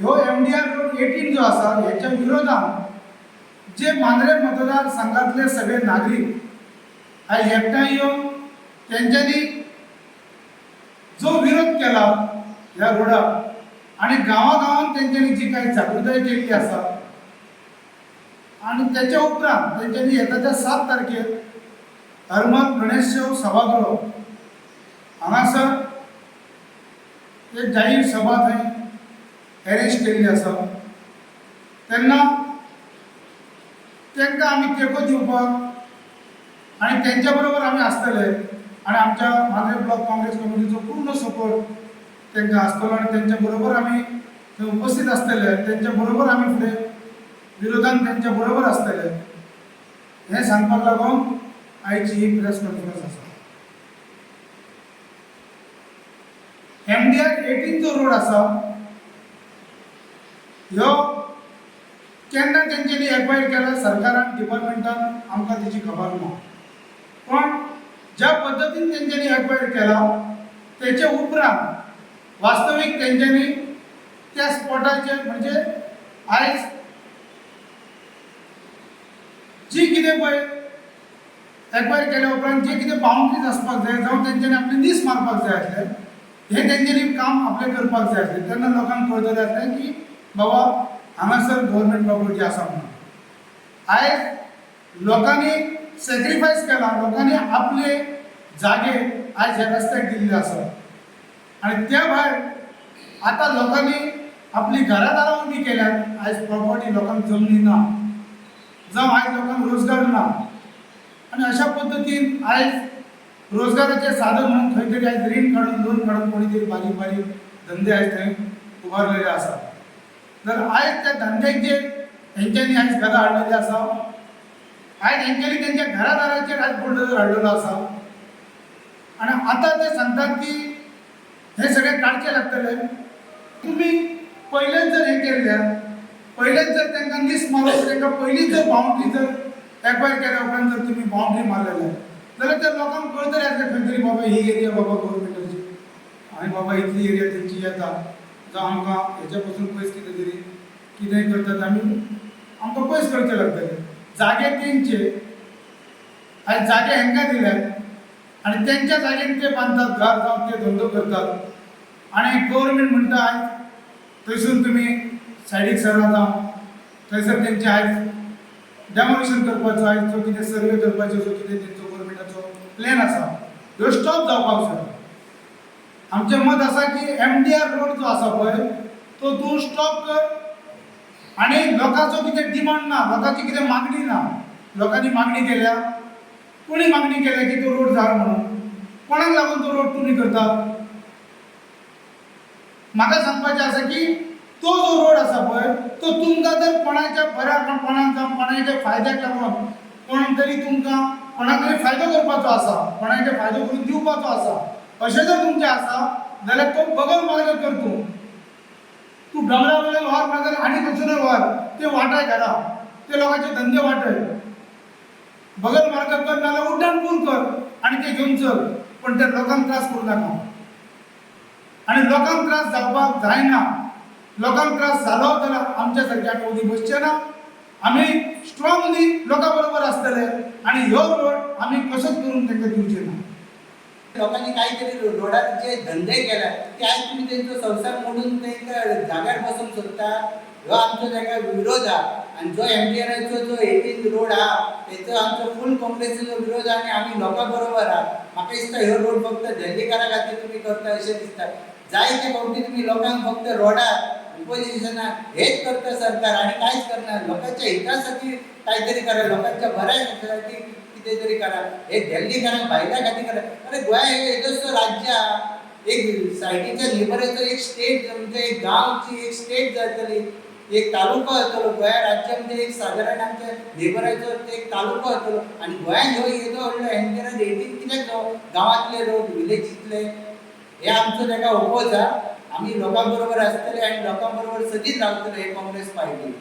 ह्यो MDR road 18 जो आसा ह्याच्या विरोधात जे मांद्रे मतदारसंघातले सगळे नागरिक आज एकठांय येवन त्यांच्यानी जो विरोध केला ह्या रोडाक आणि गांवागावांत त्यांच्यानी जी काही जागृताय केली आसा आणि त्याच्या उपरांत त्यांच्यानी येता 7 तारखेर हरमल गणेशोत्सव सभागृह हांगासर एक जाहीर सभा थंय अरेंज केल्ली आसा तेन्ना तांकां आमी तेंको दिवपाक आनी तेंच्या बरोबर आमी आसतले आनी आमच्या मांद्रे ब्लॉक काँग्रेस कमिटीचो पूर्ण सपोर्ट तांकां आसतलो आनी तेंच्या बरोबर आमी थंय उपस्थित आसतले तेंच्या बरोबर आमी फुडें विरोधान तेंच्या बरोबर आसतले हें सांगपाक लागून आयची ही प्रेस कॉन्फरन्स आसा। MDR 18 जो रोड आसा ह्यो केन्ना तेंच्यांनी एक्वायर केला सरकारान डिपार्टमेंटान आमकां तेची खबर ना पण ज्या पद्दतीन तेंच्यांनी एक्वायर केला तेचे उपरांत वास्तवीक तेंच्यांनी त्या स्पॉटाचेर म्हणजे आयज जी कितें पळय एक्वायर केल्या उपरांत जे कितें बाउंड्रीज आसपाक जाय जावं तेंच्यांनी आपले नीस मारपाक जाय आसले हे तेंच्यांनी काम आपले करपाक जाय आसलें तेन्ना लोकांक कळटलें आसलें की बाबा हांगासर गव्हर्मेंट प्रॉपर्टी आसा म्हणून। आयज लोकांनी सॅक्रिफायस केला लोकांनी आपले जागे आयज ह्या रस्त्याक दिल्ले आसा आनी त्या भायर आतां लोकांनी आपली घरादारां उबी केल्यात आयज प्रॉपर्टी लोकांक जमनी ना जावं आयज लोकांक रोजगार ना आनी अशा पद्दतीन आयज रोजगाराचे साधन म्हणून खंय तरी आयज रीण काडून लोन काडून कोणी तरी बारीक बारीक धंदे आयज थंय उबारलेले आसा तर आयज त्या धंद्याक जे हेंच्यांनी आयज गदा हाडलेले आसा आयज हेंच्यांनी तेंच्या घरादाराचेर आयज बुलडोजर हाडलेलो आसा आनी आतां ते सांगतात की हे सगळे काडचे लागतले तुमी पयलेच जर हे केल्ल्या पयलेच जर तांकां नीस मारून तांकां पयलींच जर बाउंड्री जर एक्वायर केल्या उपरांत जर तुमी बाउंड्री मारलेले जाल्यार त्या लोकांक कळटलें आसलें खंय तरी बाबा ही एरिया बाबा गव्हर्मेंटाची आनी बाबा इतली एरिया तेंची येता जावं आमकां हेच्या पासून पयस कितेंय करतात आमी आमकां पयस करचे लागतले जागे तेंचे आयज जागे हेंकां दिल्यात आनी तेंच्या जागेन ते बांदतात घर जावं ते धंदो करतात आनी गव्हर्मेंट म्हणटा आयज थंयसून तुमी सायडीक सरा जावं थंयसर तेंचे आयज डेमोलिशन करपाचो आयज जो कितें सर्वे करपाचो जो कितें तेंचो गव्हर्मेंटाचो प्लॅन आसा ह्यो स्टॉप जावपाक जाय। आमचें मत आसा की MDR रोड जो आसा पळय तो तूं स्टॉप कर आनी लोकांचो कितें डिमांड ना लोकांची कितें मागणी ना लोकांनी मागणी केल्या कोणी मागणी केल्या की तो रोड जाय म्हणून कोणाक लागून तो रोड तुमी करता म्हाका सांगपाचें आसा की तो जो रोड आसा पळय तो तुमकां जर कोणाच्या बऱ्यापणाक जावं कोणाच्या फायद्याक लागून कोण तरी तुमकां कोणाक तरी फायदो करपाचो आसा कोणाचे फायदो करून दिवपाचो आसा अशें जर तुमचें आसा जाल्यार तो बगल मार्ग कर तूं डोंगरा वयल्यान व्हर नाजाल्यार आनी खंयसर व्हर ते वाटाय घरा ते लोकांचे धंदे वाटय बगल मार्ग कर नाजाल्यार उड्डाण पूल कर आनी ते घेवन चल पण ते लोकांक त्रास करूं नाका आनी लोकांक त्रास जावपाक जायना लोकांक त्रास जालो जाल्यार आमच्या सारके आमी उदी बसचे ना आमी स्ट्रॉंगली लोकां बरोबर आसतले आनी ह्यो रोड आमी कशेंच करून तांकां दिवचे ना। लोकांनी काहीतरी रोडात जे धंदे केला ते आज तुम्ही त्यांचा संसार मोडून त्यांच्या जाग्यार बसून सोदता ह्यो आमचो ताका विरोध हा आणि जो MDRचो जो 18 रोड हा त्याचो आमचो फुल काँग्रेसीचो विरोध आणि आम्ही लोकां बरोबर हा म्हाका दिसता ह्यो रोड फक्त दिल्लीकारा खातीर तुम्ही करता अशें दिसता जायते फावटी तुम्ही लोकांक फक्त रोडार ऑपोजिशना हेच करता सरकार आणि कांयच करना लोकांच्या हितासाठी काहीतरी करा लोकांच्या बऱ्यासाठी कितें तरी करा हे दिल्लीकारांक भायल्या खातीर करा अरे गोंय हे एकच राज्य एक सायडीच्या लेबराचो एक स्टेट म्हणजे एक गांवची एक स्टेट जातली एक तालुको जातलो गोंया राज्य म्हणजे एक सादारण आमच्या लेबराचो एक तालुको जातलो आनी गोंयान ह्यो येदो व्हडलो MDR 18 कित्याक गांवांतले लोक विलेजींतले हे आमचो ताका ओपोज हा आमी लोकां बरोबर आसतले आनी लोकां बरोबर सदींच रावतले हे काँग्रेस पार्टी।